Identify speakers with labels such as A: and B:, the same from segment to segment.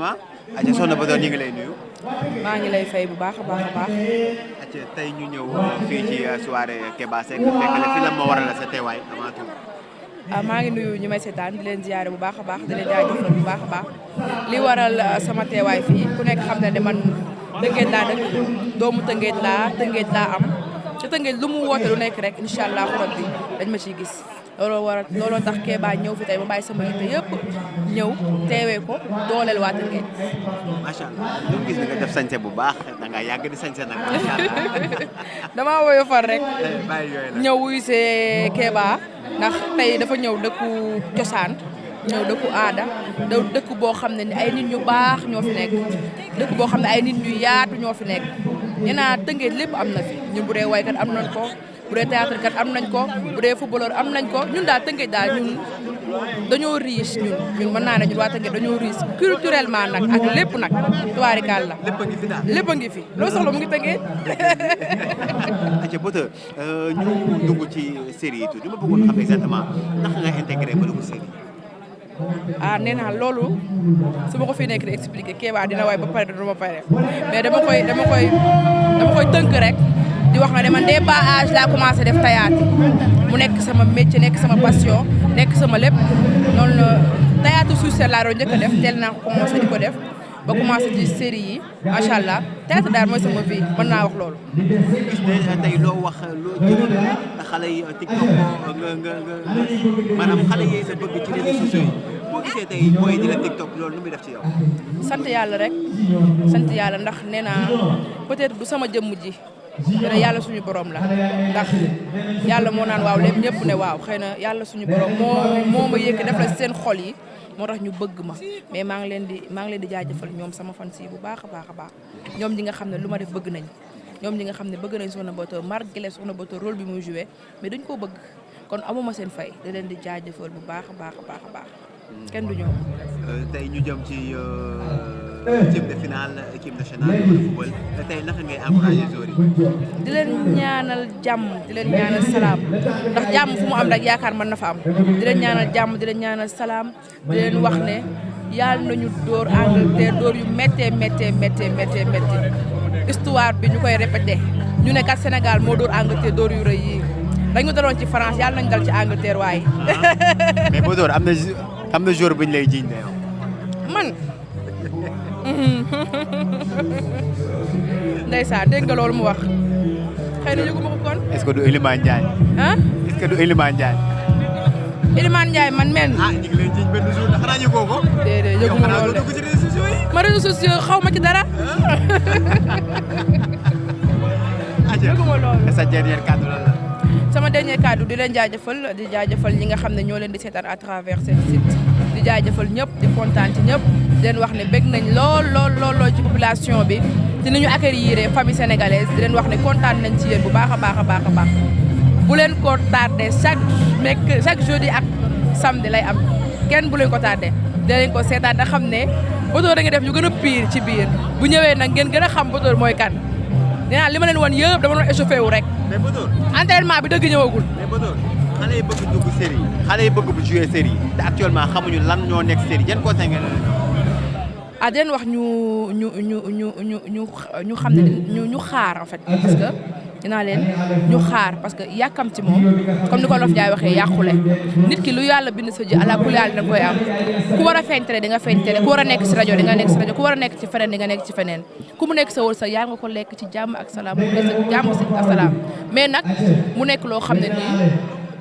A: vraiment. aca soxna Bator ñu ngi lay nuyu.
B: maa ngi lay fay bu baax a baax a baax.
A: aca tey ñu ñëw fii ci soirée Keba Seck fekk la fi la moo waral sa teewaay avant tout.
B: maa ngi nuyu ñu may seetaan di leen ziyaare bu baax a baax di leen jaajëfal bu baax a baax li waral sama teewaay fii ku nekk xam ne man Tëngéej laa dëkk doomu Tëngéej laa am te Tëngéej lu mu woote lu nekk rek incha allah rabbi dañ ma ciy gis looloo tax Keba ñëw fi tey ma bàyyi sama yitte yëpp ñëw teewee ko dooleel waa Tëngéej.
A: macha allah ñu gis nga def sañse bu baax da nga yàgg di sañse nag macha allah.
B: damaa woyofal rek.
A: bàyyi yooyu la
B: ñëw wuyu see Keba ndax tey dafa ñëw dëkku cosaan. ñëw dëkku aada dëkk boo xam ne ni ay nit ñu baax ñoo fi nekk dëkk boo xam ne ay nit ñu yaatu ñoo fi nekk nee naa Tëngéej lépp am na fi ñun bu dee waykat am nañ ko bu dee théâtre kat am nañ ko bu dee footballeur am nañ ko ñun daal Tëngéej daal ñun dañoo riche ñun mën naa ne ñun waa Tëngéej dañoo riche culturellement nag ak lépp nag tubaarikaal la lépp a ngi fi loo soxla mu ngi Tëngéej.
A: aca Bator ñu dugg ci série yi tuuti ma bëggoon xam exactement naka nga intégré ba dugg série.
B: nee naa loolu su ma ko fi nekk di expliquer Keba dina waay ba pare du ma pare mais dama koy tënk rek di wax nga ne man dès bas âge laa commencé def théâtre mu nekk sama métier nekk sama passion nekk sama lépp noonu la théâtre sur scène laa doon njëkk a def teel naa ko commencé di ko def ba commencé ci série yi macha allah théâtre daal mooy sama vie mën naa wax loolu.
A: gis ne tey loo wax loo jëf xale yi TikTok nga maanaam xale yi la bëgg ci réseaux sociaux yi boo gisee tey booy di la TikTok loolu nu muy def ci yow.
B: sant yàlla rek sant yàlla ndax nee naa peut-être du sama jëmm ji dana yàlla suñu borom la ndax yàlla moo naan waaw lépp ñëpp ne waaw xëy na yàlla suñu borom moo ma yëkk def la seen xol yi moo tax ñu bëgg ma mais maa ngi leen di jaajëfal ñoom sama fans yi bu baax a baax a baax ñoom ñi nga xam ne lu ma def bëgg nañ ñoom ñi nga xam ne bëgg nañ Soxna Bator malgré Soxna Bator rôle bi muy joué mais dañ koo bëgg kon amuma seen fay da leen di jaajëfal bu baax a baax a baax a baax kenn du ñëw.
A: tey ñu jëm ci équipe de finale équipe nationale de football tey naka ngay encouragé joueurs yi.
B: di leen ñaanal jàmm di leen ñaanal salaam ndax jàmm fu mu am rek yaakaar mën na fa am di leen ñaanal jàmm di leen ñaanal salaam di leen wax ne yàlla nañu dóor Angleterre dóor yu méttee histoire bi ñu koy répété ñu ne kat Sénégal moo dóor Angleterre dóor yu rëy yi dañu daloon ci France yàlla nañu dal ci Angleterre waaye.
A: mais Bator am na jour bu ñu lay jiiñ de yow.
B: man. ndeysaan dégg nga loolu mu wax xëy na yëgu ma ko kon.
A: est-ce que du Elimane Ndiaye.
B: ah
A: est-ce que du Elimane Ndiaye.
B: Elimane Ndiaye man men.
A: ñu ngi lay jiiñ benn jour xanaa yëgoo ko.
B: déedéet yëgu ma loolu de
A: yow xanaa dugg ci réseaux sociaux yi.
B: ma réseaux sociaux xaw ma ci dara. yëgu ma loolu.
A: sa dernier kàddu lan la.
B: sama dernier kàddu di leen jaajëfal ñi nga xam ne ñoo leen di seetaan à travers seen site di jaajëfal ñëpp di kontaan ci ñëpp di leen wax ne bég nañ lool ci population bi ci ni ñu accueillir famille sénégalaise di leen wax ne kontaan nañ ci yéen bu baax a baax bu leen ko tardé chaque jeudi ak samedi lay am kenn bu leen ko tardé di leen ko seetaan da xam ne Bator da nga def yu gën a pire ci biir bu ñëwee nag ngeen gën a xam Bator mooy kan nee naa li ma leen wan yëpp dama doon échauffé wu rek.
A: mais Bator
B: entraînement bi dëgg ñëwagul.
A: mais Bator xale yi bëgg dugg série xale yi bëgg bu jouer série te actuellement xamuñu lan ñoo nekk série yan conseil ngeen
B: di leen wax ñu xam ne ñu xaar en fait parce que dinaa leen ñu xaar parce que yàkkamti moom comme ni ko Wolof Njaay waxee yàqule nit ki lu yàlla bind sa ji ala kulli yàlla da nga koy am ku war a feeñ tere di nga feeñ tere ku war a nekk si rajo di nga nekk si rajo ku war a nekk ci feneen di nga nekk ci feneen ku mu nekk sa wërsëg yaa nga ko lekk ci jàmm ak salaam mu nekk sa jàmm ak salaam mais nag mu nekk loo xam ne nii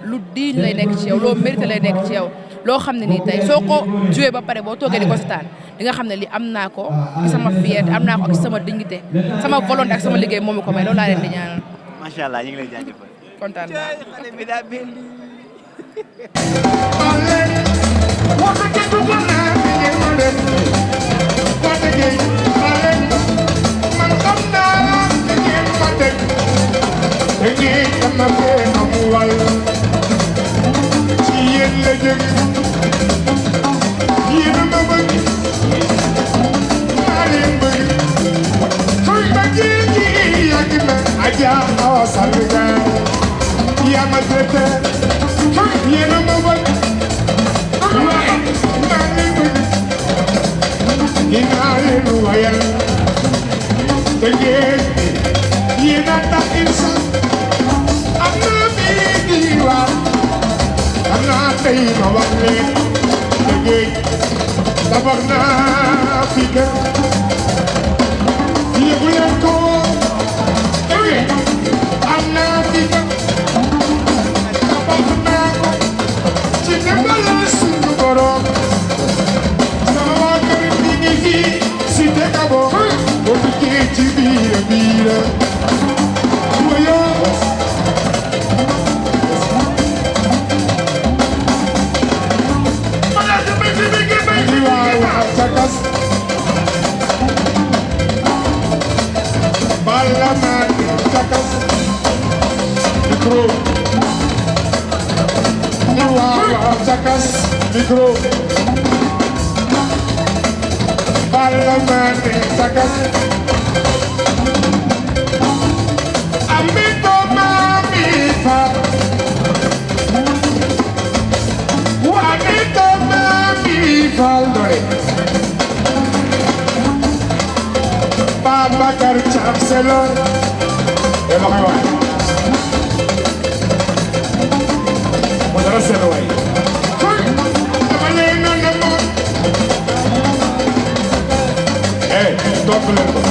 B: lu diiñ lay nekk ci yow loo mérité lay nekk ci yow loo xam ne nii tey soo ko joué ba pare boo toogee di ko seetaan di nga xam ne li am naa ko ci sama fierté am naa ko ak sama dignité sama volonté ak sama liggéey moomu ko may loolu laa leen di ñaanal.
A: macha allah ñu ngi lay jaajëfal.
B: kontaan naa.
A: xale bi daa mel ni.
C: Yeah. wayal dëggee yéena tax insan am na fi diwaan am naa tey ma wax leen dëggee tabax naa fi kër yëgu leen ko dëggee am naa fi kër tabax naa ko ci ndembala suñu borom sama waa kër mi ngi fii si Dekabo boo duggee ci biir woyo waaw cakas bala man cakas micro ni waaw cakas micro bala man cakas amito mami fa amito mami fa doy Babacar Thiam Selo dama koy wax mo dara selo way dama leen na mo topp leen ko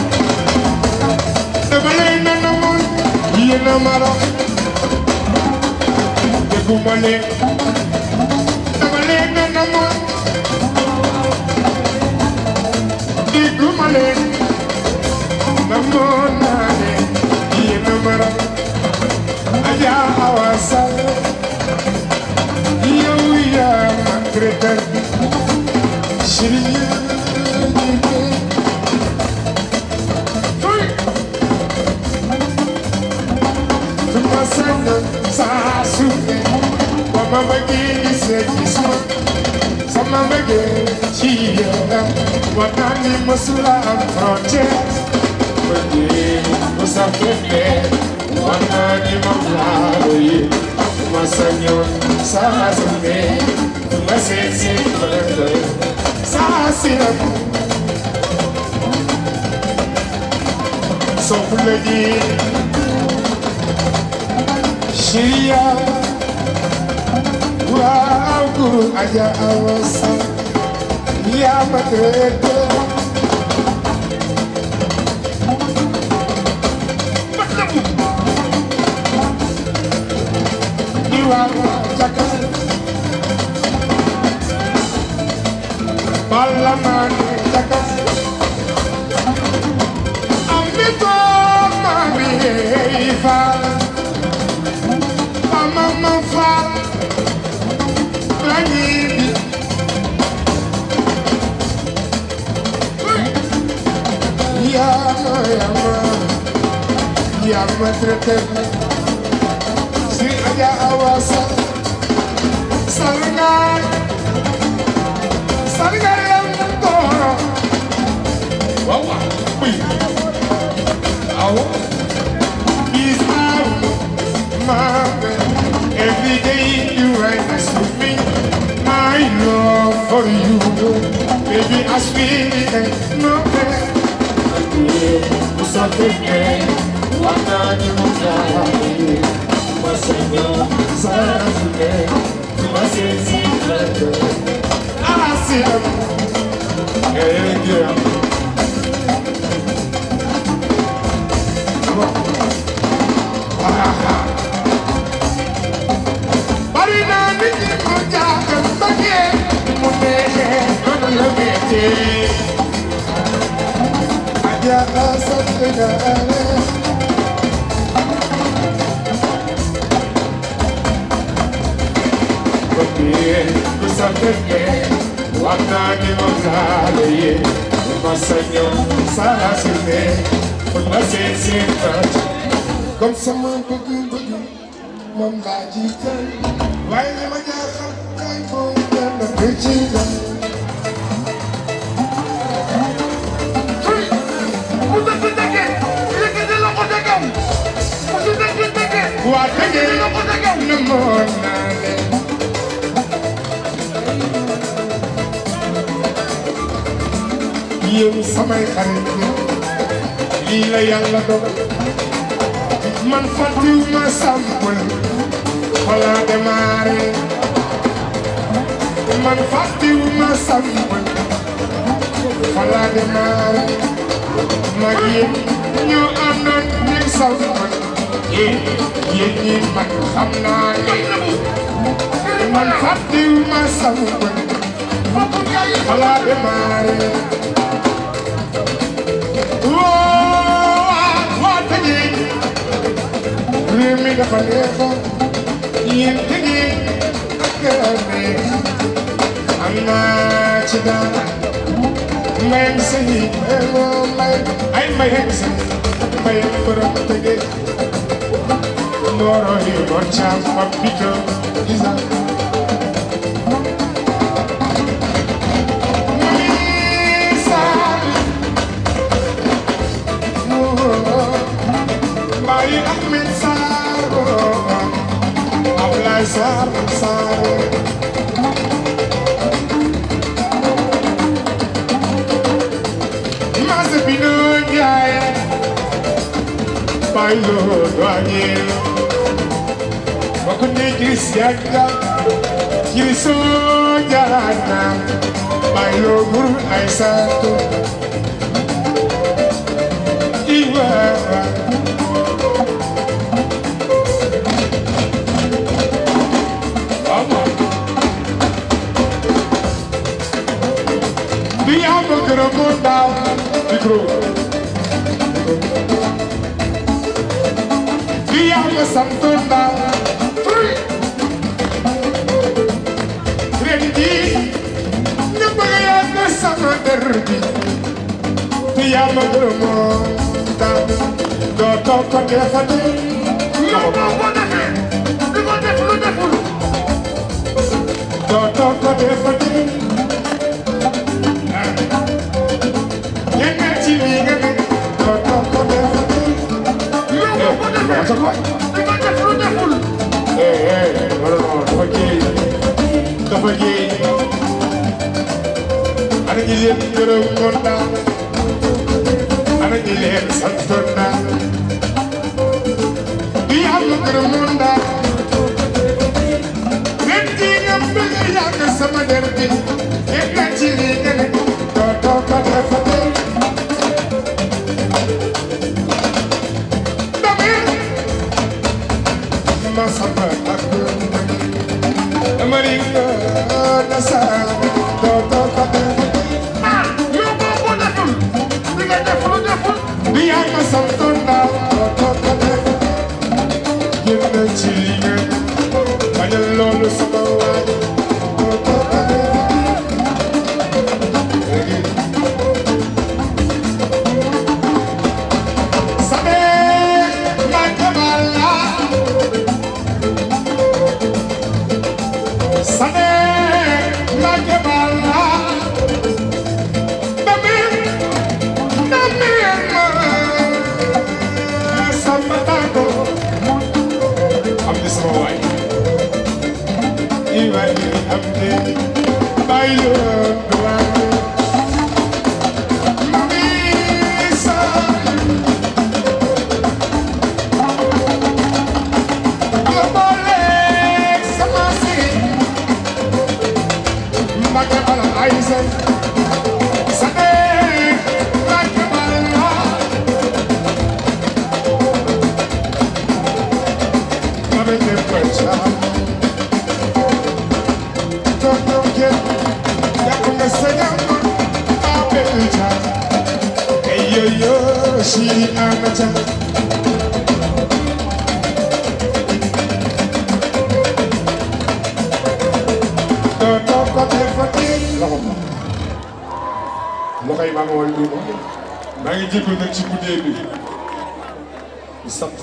C: dama leen na mo yéena maro dégguma leen dama leen na mo dégguma leen namoon naa ne yéena maro Aja Awa Sall yow yaa ma traiteur Serigne Tuma sañoon saa su ne ba ma bëggee gisee gis ma sama bëggee ci yow la war naa ni mësula am frontière bëggee bu sa fekkee war naa ni moom laa doy tuma sañoon saa su ne tuma seet si bëgg saa si la sopp la ji Shia waaw guru Aja Awa Sall yaa ma traité ni waaw jakas bala man jakas amito mami fa Mama Fall Rani Yama traité Si Aja Awa Sall Salngar yang toro Wawa Awa Is out Mama Every day you right next to me My love for you Baby I swear it no way Usateke Wakani muzai Masenyo Sarasuke Masesi Asiyam Egeam Marina niki moja kambage Munehe Nono lamete Aja asategare Kusateke Wakani mozale Masanyo Sarasuke Masesi Comme ça mon bëgg moom laa jiital waaye li ma jaaxal kay mooy benn bëcc la ku dëgg dëgge yëkkati loxo dëggam ku dëgg dëgge waa dëgge loxo dëggam na moon naa leen yéen samay xarit lii la yàlla dogal man fàttewuma sàmpul xala démarré man fàttewuma sàmpul xala démarré mag yéen ñoo àndoon ñu sàmpul yéen ñi man xam naa man fàttewuma sàmpul xala démarré waa tëjee réew mi dafa neexoon yéen tëjee ak neex am naa ci dara mayam sëyi may ay mayam sëyi mayam borom tëjee nooro yi noor caam ma pito isa Bayi Ahmed Saro, Ablaye Saro. Mase Pino Ndiaye, Bayo Douanier, Wakunde Christian, Kiriso Diarana, Bayo Guru Aisato, Iwa. Micro. Via me santona. Rendi. Ne bagaya me samaderdi. Via me gromonda. Do toko de fati. Yo no bona me. Du go defulu. Do toko de fati. Ana ñi leen gërëm konda ana ñi leen santonda bi am gërëm konda ren di nga bëgg yàgg sama der bi et na ci li nga ne doo ko defate ma sama ak Amaringa nasa do ko defate Biar masam tunda Kota defa Gimna cilinga Banyak lolo sama wadi Kota defa Sabe Nakabala Sabe Nakabala loxo yi maa ngi woon maa ngi jégalu nag ci guddee bi sant